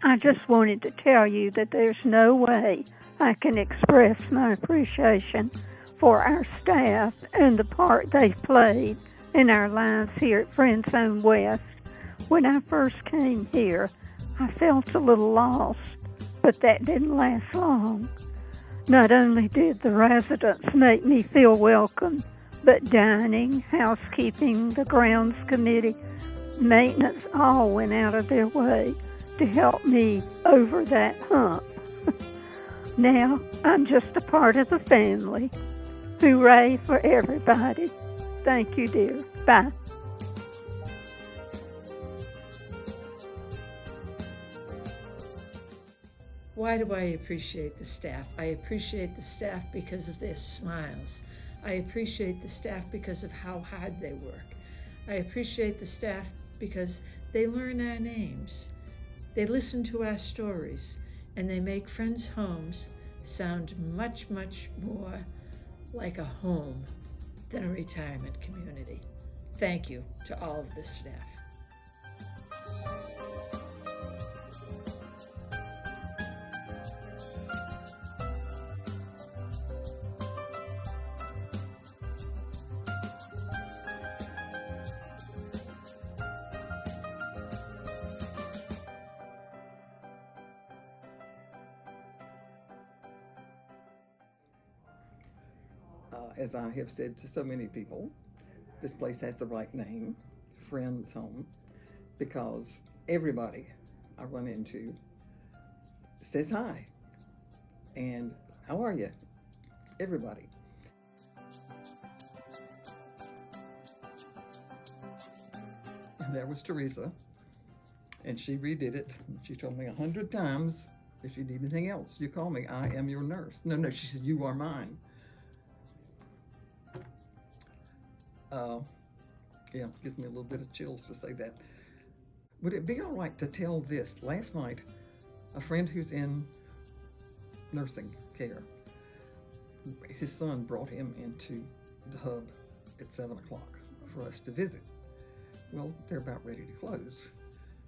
I just wanted to tell you that there's no way I can express my appreciation for our staff and the part they've played in our lives here at Friend Zone West. When I first came here, I felt a little lost, but that didn't last long. Not only did the residents make me feel welcome, but dining, housekeeping, the grounds committee, maintenance all went out of their way to help me over that hump. Now I'm just a part of the family. Hooray for everybody. Thank you, dear. Bye. Why do I appreciate the staff? I appreciate the staff because of their smiles. I appreciate the staff because of how hard they work. I appreciate the staff because they learn our names. They listen to our stories, and they make Friends' homes sound much, much more like a home than a retirement community. Thank you to all of the staff. As I have said to so many people, this place has the right name, Friends Home, because everybody I run into says hi. And how are you? Everybody. And there was Teresa, and she redid it. She told me 100 times, if you need anything else, you call me. I am your nurse. No, she said, you are mine. Yeah, gives me a little bit of chills to say that. Would it be all right to tell this? Last night, a friend who's in nursing care, his son brought him into the hub at 7 o'clock for us to visit. Well, they're about ready to close.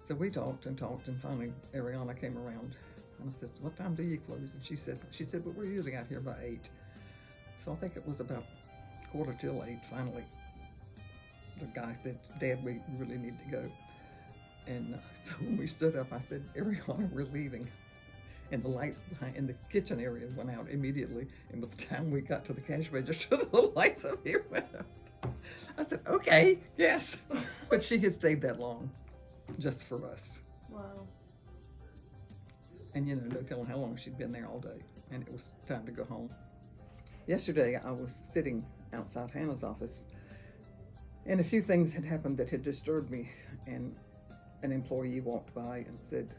So we talked, and finally Ariana came around, and I said, what time do you close? And she said, but we're usually out here by 8. So I think it was about 7:45 finally. The guy said, Dad, we really need to go. And so when we stood up, I said, Ariana, we're leaving. And the lights in the kitchen area went out immediately. And by the time we got to the cash register, the lights up here went out. I said, okay, yes. But she had stayed that long just for us. Wow. And no telling how long she'd been there all day. And it was time to go home. Yesterday, I was sitting outside Hannah's office, and a few things had happened that had disturbed me, and an employee walked by and said,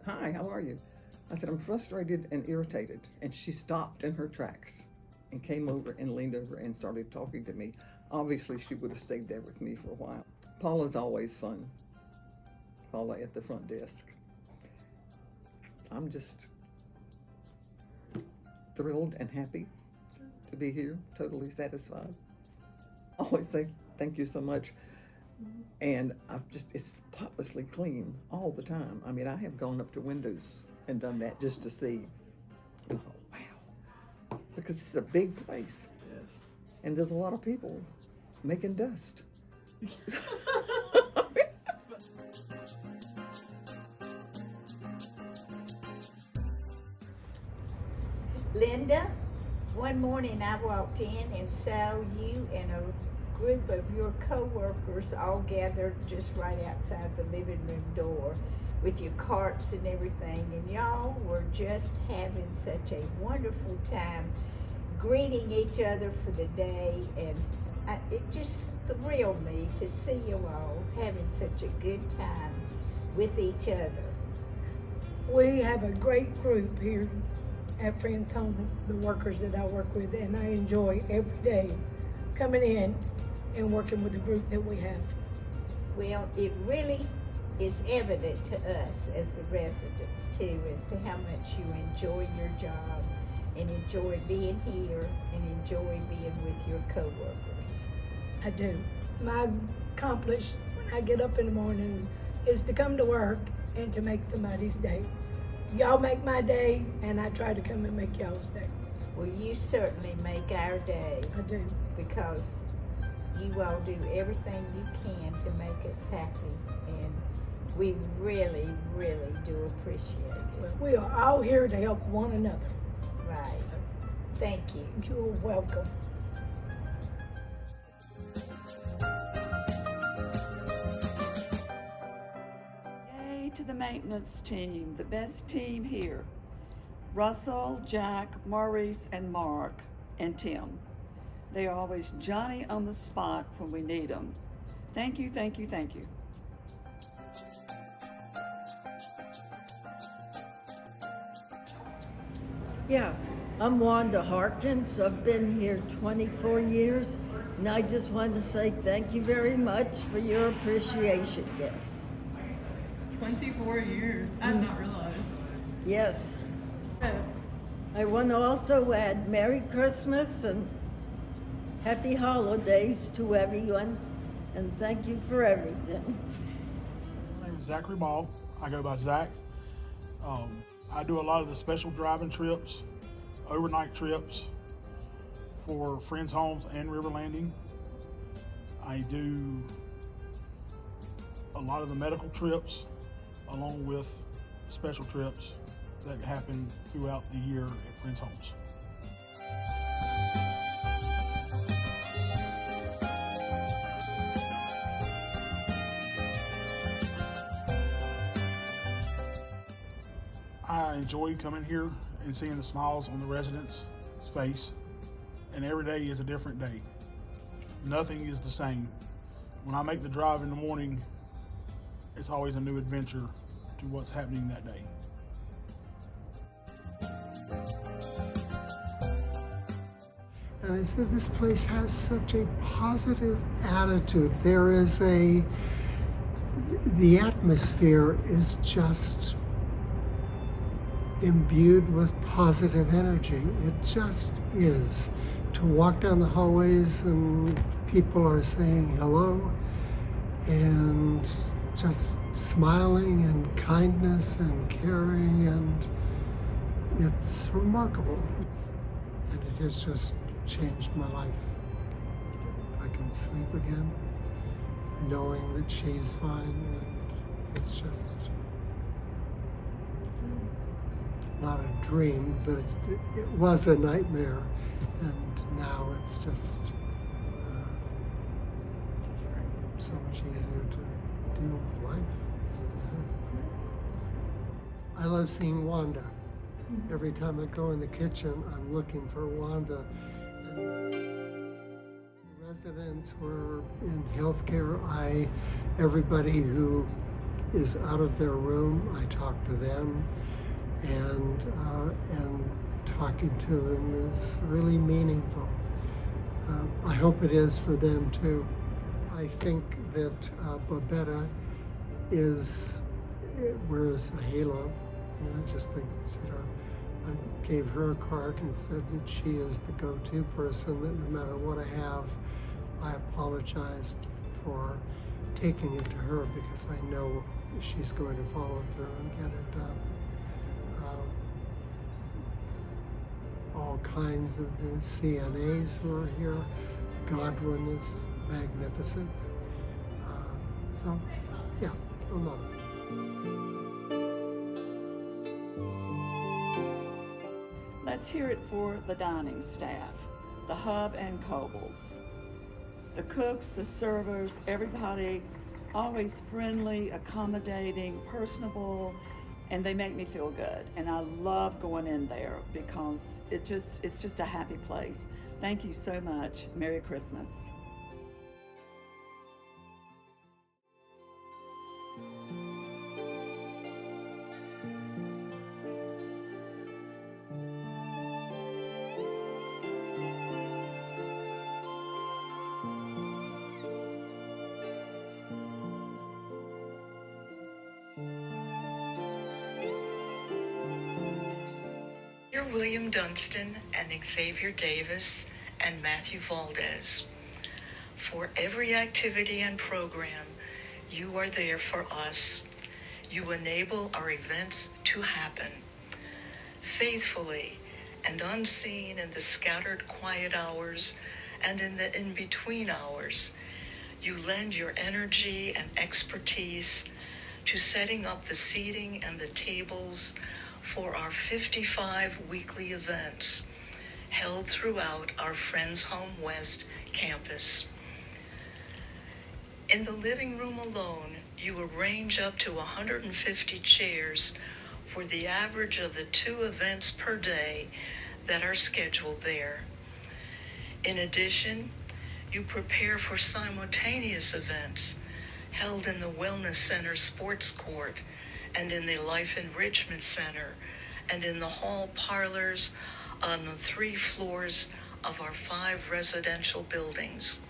hi, how are you? I said, I'm frustrated and irritated. And she stopped in her tracks and came over and leaned over and started talking to me. Obviously, she would have stayed there with me for a while. Paula's always fun. Paula at the front desk. I'm just thrilled and happy to be here, totally satisfied. I always say thank you so much. And it's spotlessly clean all the time. I mean, I have gone up to windows and done that just to see. Oh, wow. Because it's a big place. Yes. And there's a lot of people making dust. Linda, one morning I walked in and saw you and a group of your co-workers all gathered just right outside the living room door with your carts and everything, and y'all were just having such a wonderful time greeting each other for the day, and it just thrilled me to see you all having such a good time with each other. We have a great group here at Friends Home, the workers that I work with, and I enjoy every day coming in and working with the group that we have. Well, it really is evident to us as the residents too, as to how much you enjoy your job and enjoy being here and enjoy being with your co-workers. I do. My accomplishment when I get up in the morning is to come to work and to make somebody's day. Y'all make my day, and I try to come and make y'all's day. Well, you certainly make our day I do. because you all do everything you can to make us happy, and we really, really do appreciate it. But we are all here to help one another. Right. So, Thank you. you're welcome. Yay to the maintenance team, the best team here. Russell, Jack, Maurice, and Mark, and Tim. They are always Johnny on the spot when we need them. Thank you, thank you, thank you. Yeah, I'm Wanda Harkins. I've been here 24 years, and I just wanted to say thank you very much for your appreciation gifts. 24 years. I did not realize. Yes. I want to also add Merry Christmas and Happy Holidays to everyone, and thank you for everything. My name is Zachary Ball. I go by Zach. I do a lot of the special driving trips, overnight trips for friends' homes and river landing. I do a lot of the medical trips along with special trips that happen throughout the year at friends' homes. I enjoy coming here and seeing the smiles on the residents' face, and every day is a different day. Nothing is the same. When I make the drive in the morning, it's always a new adventure to what's happening that day. And I said, this place has such a positive attitude. The atmosphere is just imbued with positive energy. It just is. To walk down the hallways and people are saying hello and just smiling and kindness and caring, and it's remarkable. And it has just changed my life. I can sleep again knowing that she's fine, and it's just not a dream, but it was a nightmare, and now it's just so much easier to deal with life. So, yeah. I love seeing Wanda. Every time I go in the kitchen, I'm looking for Wanda. And the residents were in healthcare. Everybody who is out of their room, I talk to them. And talking to them is really meaningful. I hope it is for them too. I think that Babetta wears a halo, and I just think, I gave her a card and said that she is the go-to person, that no matter what I have, I apologized for taking it to her because I know she's going to follow through and get it done. All kinds of the CNAs who are here. Godwin is magnificent. So, yeah, I love it. Let's hear it for the dining staff, the Hub and Cobles. The cooks, the servers, everybody always friendly, accommodating, personable, and they make me feel good. And I love going in there because it's just a happy place. Thank you so much. Merry Christmas. Dear William Dunstan and Xavier Davis and Matthew Valdez, for every activity and program, you are there for us. You enable our events to happen. Faithfully and unseen in the scattered quiet hours and in the in-between hours, you lend your energy and expertise to setting up the seating and the tables for our 55 weekly events held throughout our Friends Home West campus. In the living room alone, you arrange up to 150 chairs for the average of the 2 events per day that are scheduled there. In addition, you prepare for simultaneous events held in the Wellness Center Sports Court and in the Life Enrichment Center and in the hall parlors on the 3 floors of our 5 residential buildings.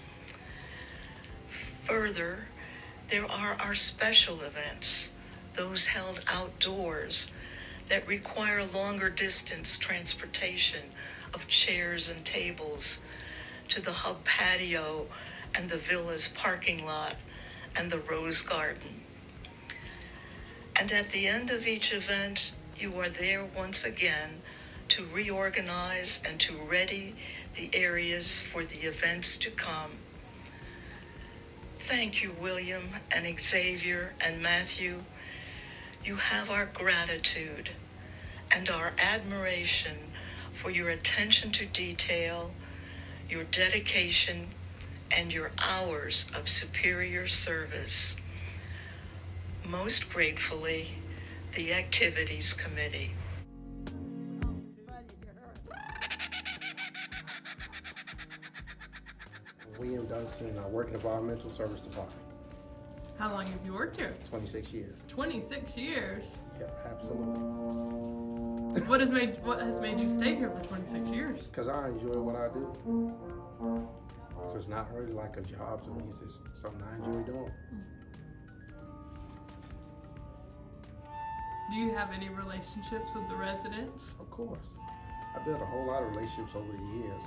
Further, there are our special events, those held outdoors that require longer distance transportation of chairs and tables to the hub patio and the villa's parking lot and the rose garden. And at the end of each event, you are there once again to reorganize and to ready the areas for the events to come. Thank you, William and Xavier and Matthew. You have our gratitude and our admiration for your attention to detail, your dedication, and your hours of superior service. Most gratefully, the Activities Committee. William Dunston, I work in the Environmental Service Department. How long have you worked here? 26 years. 26 years? Yep, absolutely. What has made you stay here for 26 years? Because I enjoy what I do. So it's not really like a job to me, it's just something I enjoy doing. Do you have any relationships with the residents? Of course. I built a whole lot of relationships over the years.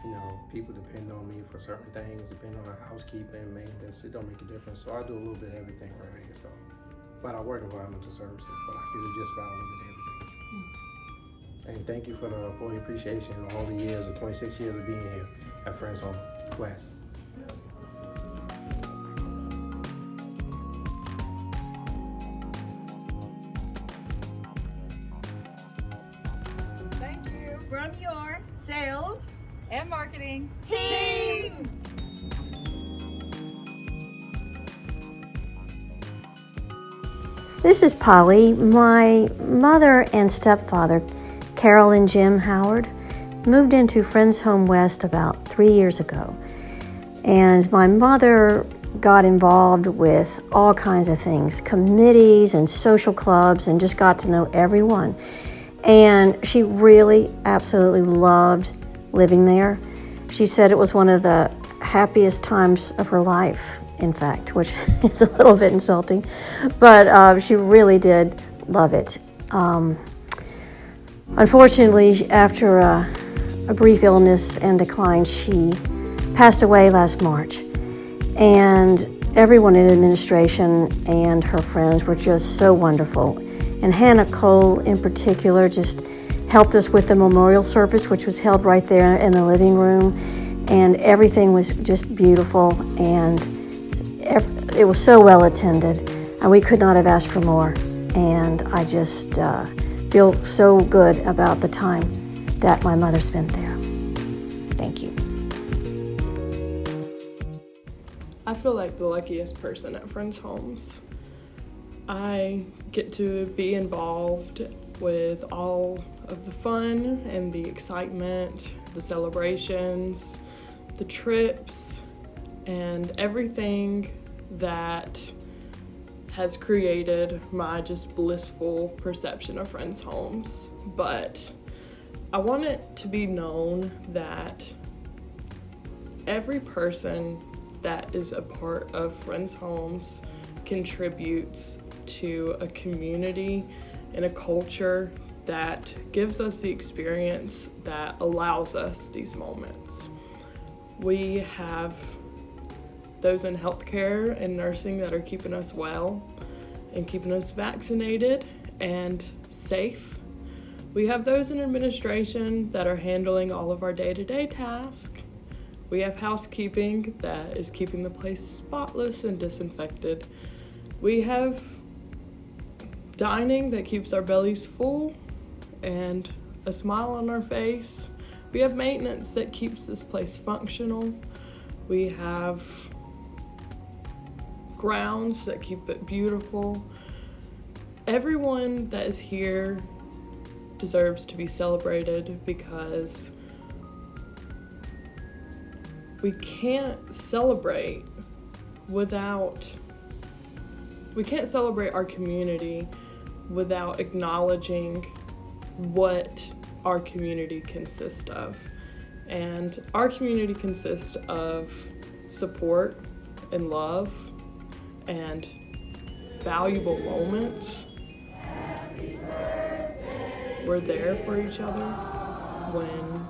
You know, people depend on me for certain things, depend on our housekeeping, maintenance, it don't make a difference. So I do a little bit of everything right here, so. But I work in environmental services, but I can do just about a little bit of everything. And thank you for the employee appreciation and all the years, the 26 years of being here at Friends Home West. Thank you from your sales and marketing team. This is Polly. My mother and stepfather, Carol and Jim Howard, moved into Friends Home West about 3 years ago. And my mother got involved with all kinds of things, committees and social clubs, and just got to know everyone. And she really absolutely loved living there. She said it was one of the happiest times of her life, in fact, which is a little bit insulting, but she really did love it. Unfortunately, after a brief illness and decline, she passed away last March. And everyone in administration and her friends were just so wonderful. And Hannah Cole in particular just helped us with the memorial service, which was held right there in the living room. And everything was just beautiful, and it was so well attended, and we could not have asked for more. And I just feel so good about the time that my mother spent there. Thank you. I feel like the luckiest person at Friends Homes. I get to be involved with all of the fun and the excitement, the celebrations, the trips, and everything that has created my just blissful perception of Friends Homes. But I want it to be known that every person that is a part of Friends Homes contributes to a community and a culture that gives us the experience that allows us these moments. We have those in healthcare and nursing that are keeping us well, and keeping us vaccinated and safe. We have those in administration that are handling all of our day-to-day tasks. We have housekeeping that is keeping the place spotless and disinfected. We have dining that keeps our bellies full and a smile on our face. We have maintenance that keeps this place functional. We have grounds that keep it beautiful. Everyone that is here deserves to be celebrated because we can't celebrate our community without acknowledging what our community consists of. And our community consists of support and love and valuable moments. We're there for each other when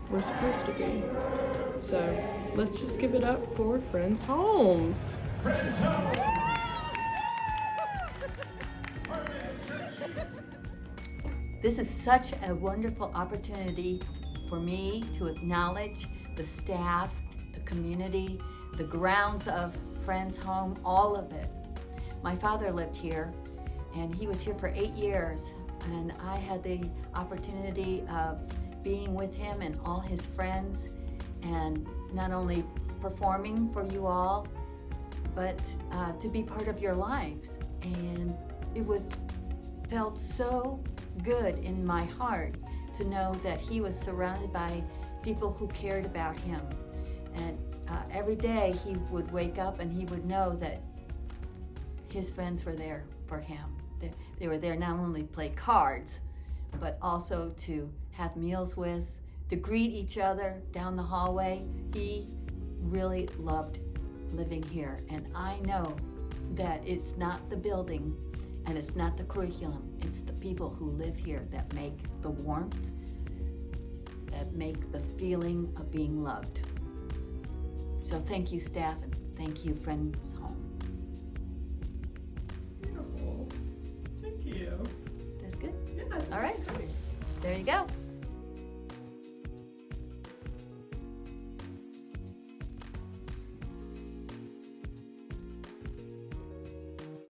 we're supposed to be. So let's just give it up for Friends Homes. This is such a wonderful opportunity for me to acknowledge the staff, the community, the grounds of Friends Home, all of it. My father lived here, and he was here for 8 years, and I had the opportunity of being with him and all his friends, and not only performing for you all, but to be part of your lives. And it felt so good in my heart to know that he was surrounded by people who cared about him. And every day he would wake up and he would know that his friends were there for him. They were there not only to play cards, but also to have meals with, to greet each other down the hallway. He really loved living here. And I know that it's not the building and it's not the curriculum, it's the people who live here that make the warmth, that make the feeling of being loved. So thank you, staff, and thank you, Friends Home. Beautiful. Thank you. That's good? Yeah, All right. that's great. There you go.